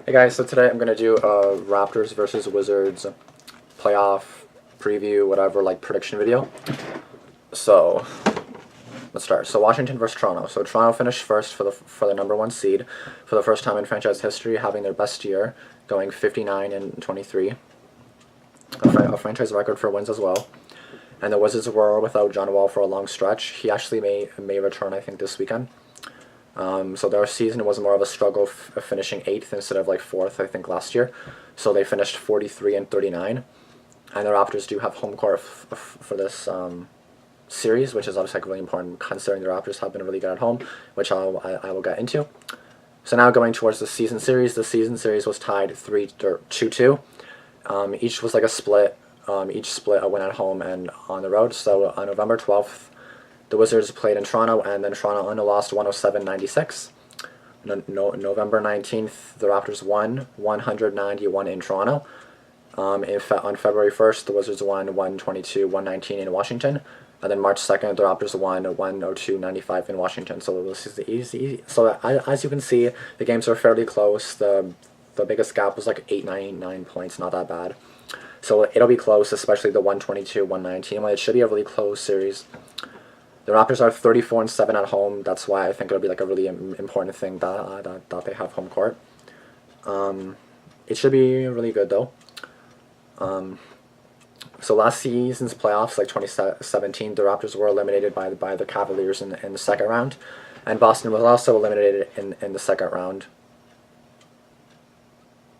Hey guys, so today I'm going to do a Raptors versus Wizards playoff preview, whatever, like prediction video. So, let's start. So Washington versus Toronto. So Toronto finished first for the number one seed for the first time in franchise history, having their best year, going 59-23. A franchise record for wins as well. And the Wizards were without John Wall for a long stretch. He actually may return, I think, this weekend. So their season was more of a struggle of finishing 8th instead of like 4th, I think, last year. So they finished 43-39. And the Raptors do have home court for this series, which is obviously like really important considering the Raptors have been really good at home, which I will get into. So now going towards the season series was tied 2-2. Each was like a split. Each split a win at home and on the road. So on November 12th, the Wizards played in Toronto, and then Toronto only lost 107-96. November 19th, the Raptors won 191 in Toronto. On February 1st, the Wizards won 122-119 in Washington. And then March 2nd, the Raptors won 102-95 in Washington. So this is the easy. So as you can see, the games are fairly close. The biggest gap was like 9 points, not that bad. So it'll be close, especially the 122-119 one. It should be a really close series. The Raptors are 34-7 at home. That's why I think it'll be like a really important thing that they have home court. It should be really good though. So last season's playoffs, like 2017, the Raptors were eliminated by the Cavaliers in the second round, and Boston was also eliminated in the second round.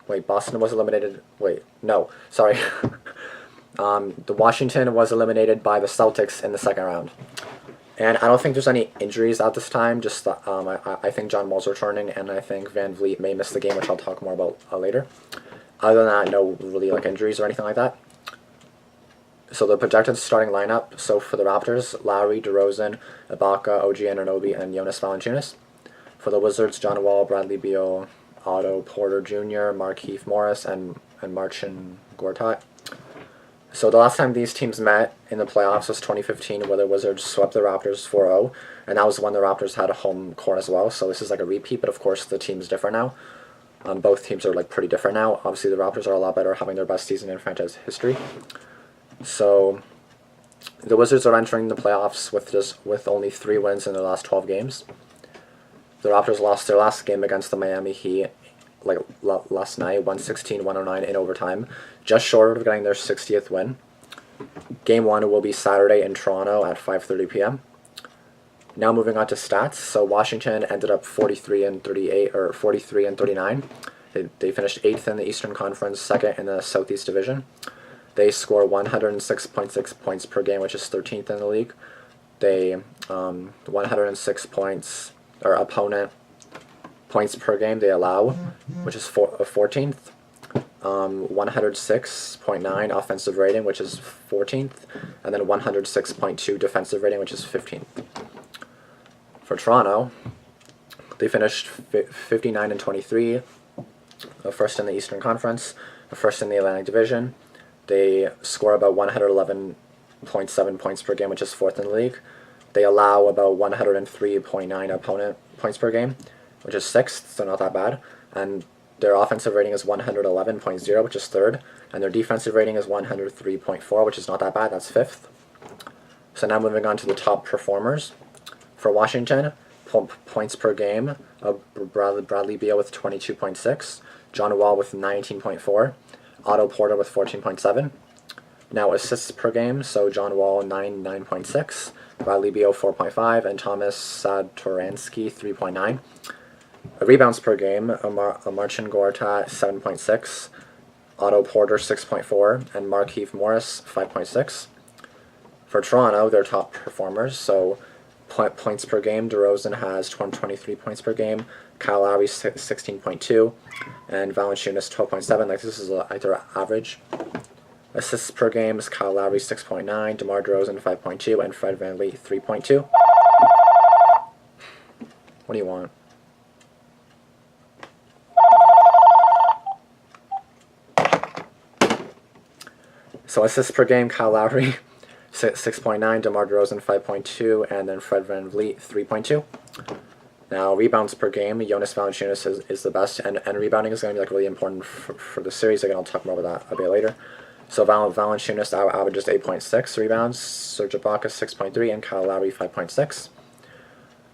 Wait, Boston was eliminated. Wait, no, sorry. The Washington was eliminated by the Celtics in the second round. And I don't think there's any injuries at this time. Just I think John Wall's returning, and I think Van Vliet may miss the game, which I'll talk more about later. Other than that, no really like injuries or anything like that. So the projected starting lineup. So for the Raptors, Lowry, DeRozan, Ibaka, OG Anunoby, and Jonas Valanciunas. For the Wizards, John Wall, Bradley Beal, Otto Porter Jr., Markieff Morris, and Marcin Gortat. So the last time these teams met in the playoffs was 2015, where the Wizards swept the Raptors 4-0, and that was when the Raptors had a home court as well. So this is like a repeat, but of course the team's different now. Both teams are like pretty different now. Obviously the Raptors are a lot better, having their best season in franchise history. So the Wizards are entering the playoffs with only 3 wins in their last 12 games. The Raptors lost their last game against the Miami Heat like last night, 116-109 in overtime, just short of getting their 60th win. Game 1 will be Saturday in Toronto at 5:30 p.m. Now moving on to stats. So Washington ended up 43-38 or 43-39. They finished 8th in the Eastern Conference, 2nd in the Southeast Division. They score 106.6 points per game, which is 13th in the league. They 106 points or opponent points per game they allow, which is 14th. 106.9 offensive rating, which is 14th, and then 106.2 defensive rating, which is 15th. For Toronto, they finished 59-23, first in the Eastern Conference, first in the Atlantic Division. They score about 111.7 points per game, which is 4th in the league. They allow about 103.9 opponent points per game, which is 6th, so not that bad. And their offensive rating is 111.0, which is 3rd. And their defensive rating is 103.4, which is not that bad, that's 5th. So now moving on to the top performers. For Washington, points per game, Bradley Beal with 22.6, John Wall with 19.4, Otto Porter with 14.7. Now assists per game, so John Wall 9.6, Bradley Beal 4.5, and Thomas Satoransky 3.9. Rebounds per game, Marcin Gortat 7.6, Otto Porter 6.4, and Markieff Morris 5.6. For Toronto, their top performers, so points per game, DeRozan has 23 points per game, Kyle Lowry 16.2, and Valanciunas 12.7. Like this is like their average. Assists per game is Kyle Lowry 6.9, DeMar DeRozan 5.2, and Fred VanVleet 3.2. What do you want? So assists per game, Kyle Lowry 6.9, DeMar DeRozan 5.2, and then Fred VanVleet 3.2. Now, rebounds per game, Jonas Valanciunas is the best, and rebounding is going to be like really important for the series. Again, I'll talk more about that a bit later. So Valanciunas averages 8.6 rebounds, Serge Ibaka 6.3, and Kyle Lowry 5.6.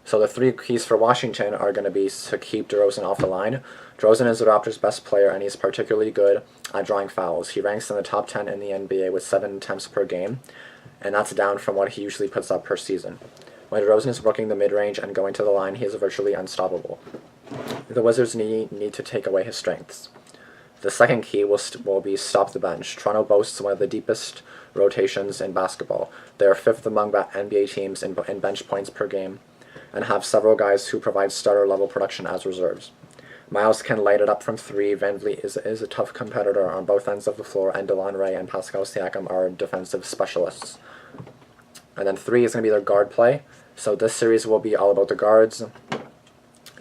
So the three keys for Washington are going to be to keep DeRozan off the line. DeRozan is the Raptors' best player, and he's particularly good at drawing fouls. He ranks in the top 10 in the NBA with 7 attempts per game, and that's down from what he usually puts up per season. When DeRozan is working the mid-range and going to the line, he is virtually unstoppable. The Wizards need to take away his strengths. The second key will be stop the bench. Toronto boasts one of the deepest rotations in basketball. They are 5th among NBA teams in bench points per game, and have several guys who provide starter-level production as reserves. Miles can light it up from 3. VanVleet is a tough competitor on both ends of the floor, and Delon Wright and Pascal Siakam are defensive specialists. And then 3 is going to be their guard play. So this series will be all about the guards,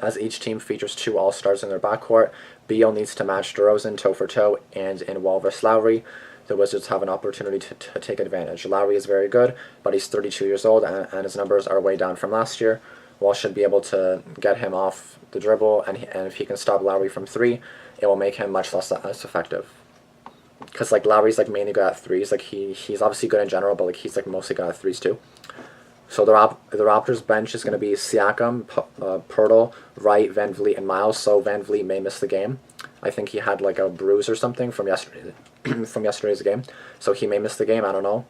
as each team features 2 all-stars in their backcourt. Beal needs to match DeRozan toe for toe, and in Wall vs. Lowry, the Wizards have an opportunity to take advantage. Lowry is very good, but he's 32 years old, and his numbers are way down from last year. Wall should be able to get him off the dribble, and if he can stop Lowry from 3, it will make him much less effective. Because like Lowry's like mainly good at 3s, like he's obviously good in general, but like he's like mostly good at 3s too. So the Raptors bench is going to be Siakam, Poeltl, Wright, VanVleet, and Miles. So VanVleet may miss the game. I think he had like a bruise or something from yesterday's game, so he may miss the game. I don't know.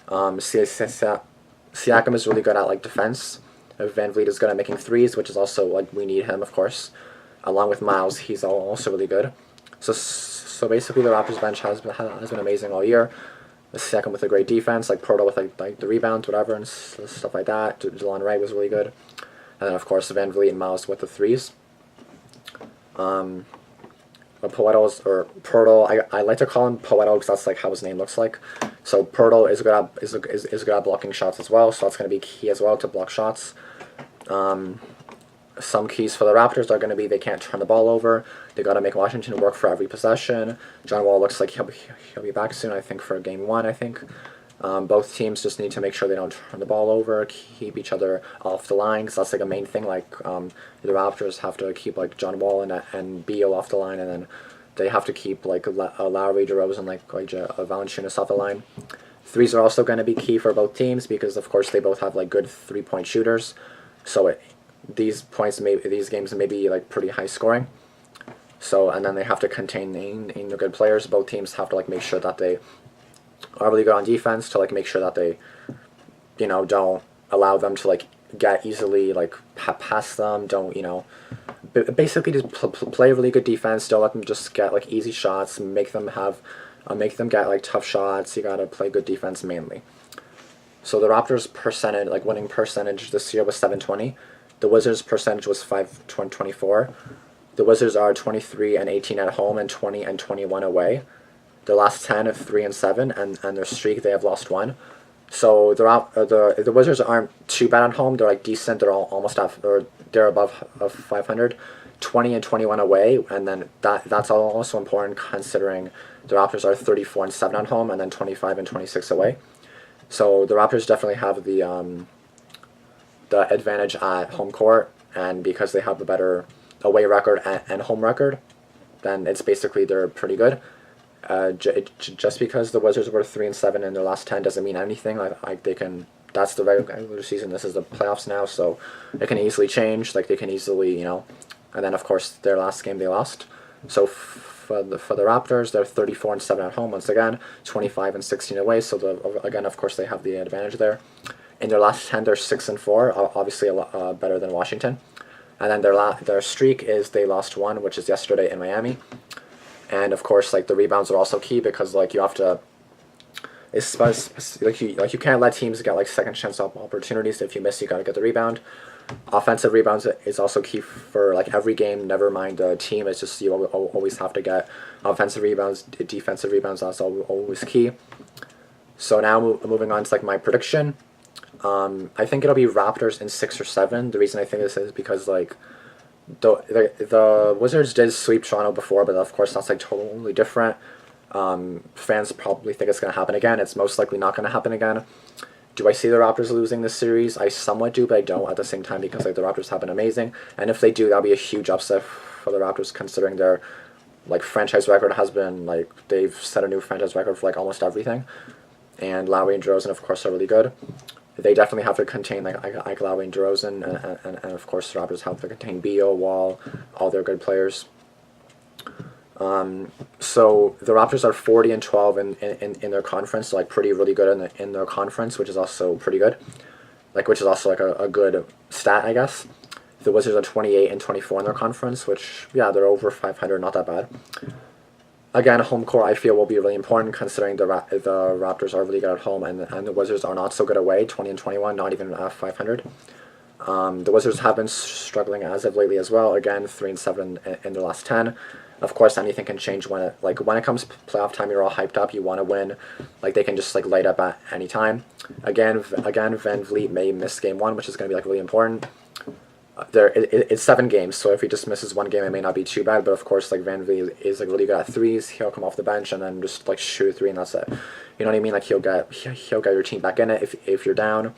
Siakam is really good at like defense. VanVleet is good at making 3s, which is also like we need him, of course. Along with Miles, he's also really good. So basically, the Raptors bench has been amazing all year. The second with a great defense, like Poeltl with like the rebounds, whatever, and stuff like that. Delon Wright was really good, and then of course VanVleet and Miles with the 3s. Poeltl, I like to call him Poeltl because that's like how his name looks like. So Poeltl is good at blocking shots as well, so that's going to be key as well to block shots. Some keys for the Raptors are going to be they can't turn the ball over. They got to make Washington work for every possession. John Wall looks like he'll be back soon, I think, for game 1, I think. Both teams just need to make sure they don't turn the ball over, keep each other off the line, because that's like a main thing. Like the Raptors have to keep like John Wall and Beal off the line, and then they have to keep like Lowry, DeRozan, like Valanciunas off the line. 3s are also going to be key for both teams because of course they both have like good 3-point shooters. So these games may be like pretty high scoring. So and then they have to contain the good players. Both teams have to like make sure that they are really good on defense to like make sure that they, don't allow them to like get easily like past them. Don't basically just play really good defense. Don't let them just get like easy shots. Make them get like tough shots. You gotta play good defense mainly. So the Raptors' percentage, like winning percentage this year was .720. The Wizards' percentage was .524. The Wizards are 23-18 at home and 20-21 away. Their last 10 of 3-7, and their streak they have lost 1. So the Wizards aren't too bad at home. They're like decent. They're almost or they're above 500. 20-21 away, and then that's also important considering the Raptors are 34-7 at home and then 25-26 away. So the Raptors definitely have the advantage at home court, and because they have the better away record and home record, then it's basically they're pretty good. Just because the Wizards were 3-7 in their last 10 doesn't mean anything. Like they can. That's the regular season. This is the playoffs now, so it can easily change. Like they can easily, And then of course their last game they lost. So for the Raptors, they're 34-7 at home once again, 25-16 away. So again, of course, they have the advantage there. In their last 10, they're 6-4, obviously a lot better than Washington. And then their streak is they lost 1, which is yesterday in Miami. And of course, like the rebounds are also key because like you have to, you can't let teams get like second chance opportunities. If you miss, you gotta get the rebound. Offensive rebounds is also key for like every game. Never mind the team. It's just you always have to get offensive rebounds, defensive rebounds. That's always key. So now moving on to like my prediction. I think it'll be Raptors in 6 or 7. The reason I think this is because like the Wizards did sweep Toronto before, but of course that's like totally different. Fans probably think it's going to happen again. It's most likely not going to happen again. Do I see the Raptors losing this series? I somewhat do, but I don't at the same time because like the Raptors have been amazing. And if they do, that'll be a huge upset for the Raptors considering their like franchise record has been like they've set a new franchise record for like almost everything. And Lowry and DeRozan, of course, are really good. They definitely have to contain like Lowry and DeRozan, and of course the Raptors have to contain Beal, Wall, all their good players. So the Raptors are 40-12 in their conference, so like really good in their conference, which is also pretty good. Which is also like a good stat, I guess. The Wizards are 28-24 in their conference, which yeah, they're over 500, not that bad. Again, home court I feel will be really important considering the Raptors are really good at home and the Wizards are not so good away, 20-21, not even 500. The Wizards have been struggling as of lately as well. Again, 3-7 in their last 10. Of course, anything can change when it comes playoff time. You're all hyped up. You want to win. Like they can just like light up at any time. Again, Van Vliet may miss game 1, which is going to be like really important. It's 7 games, so if he just misses 1 game, it may not be too bad. But of course, like Van Vliet is like really good at threes. He'll come off the bench and then just like shoot a 3, and that's it. You know what I mean? Like he'll get your team back in it if you're down.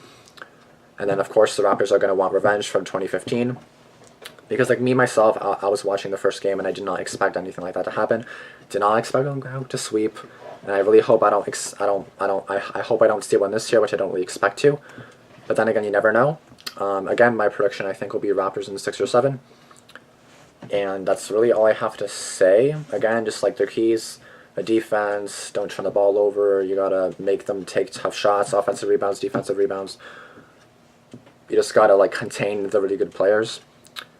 And then of course the Raptors are going to want revenge from 2015. Because like me myself, I was watching the first game and I did not expect anything like that to happen. Did not expect them to sweep, and I really hope I hope I don't steal one this year, which I don't really expect to. But then again, you never know. Again, my prediction I think will be Raptors in 6 or 7, and that's really all I have to say. Again, just like their keys: a defense, don't turn the ball over. You gotta make them take tough shots, offensive rebounds, defensive rebounds. You just gotta like contain the really good players.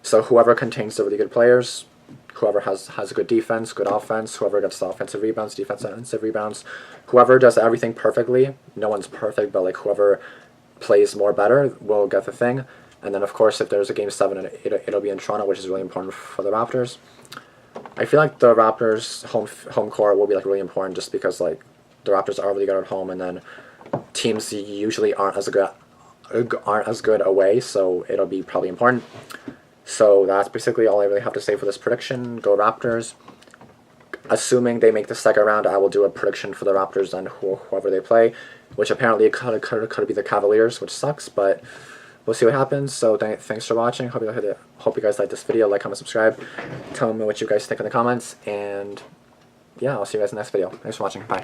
So whoever contains the really good players, whoever has a good defense, good offense, whoever gets the offensive rebounds, defensive rebounds, whoever does everything perfectly, no one's perfect, but like whoever plays more better will get the thing. And then of course if there's a game 7, it'll be in Toronto, which is really important for the Raptors. I feel like the Raptors home court will be like really important just because like the Raptors are really good at home, and then teams usually aren't as good away, so it'll be probably important. So that's basically all I really have to say for this prediction. Go Raptors. Assuming they make the second round, I will do a prediction for the Raptors and whoever they play, which apparently could be the Cavaliers, which sucks, but we'll see what happens. So thanks for watching. Hope you guys like this video. Like, comment, subscribe. Tell me what you guys think in the comments, and yeah, I'll see you guys in the next video. Thanks for watching. Bye.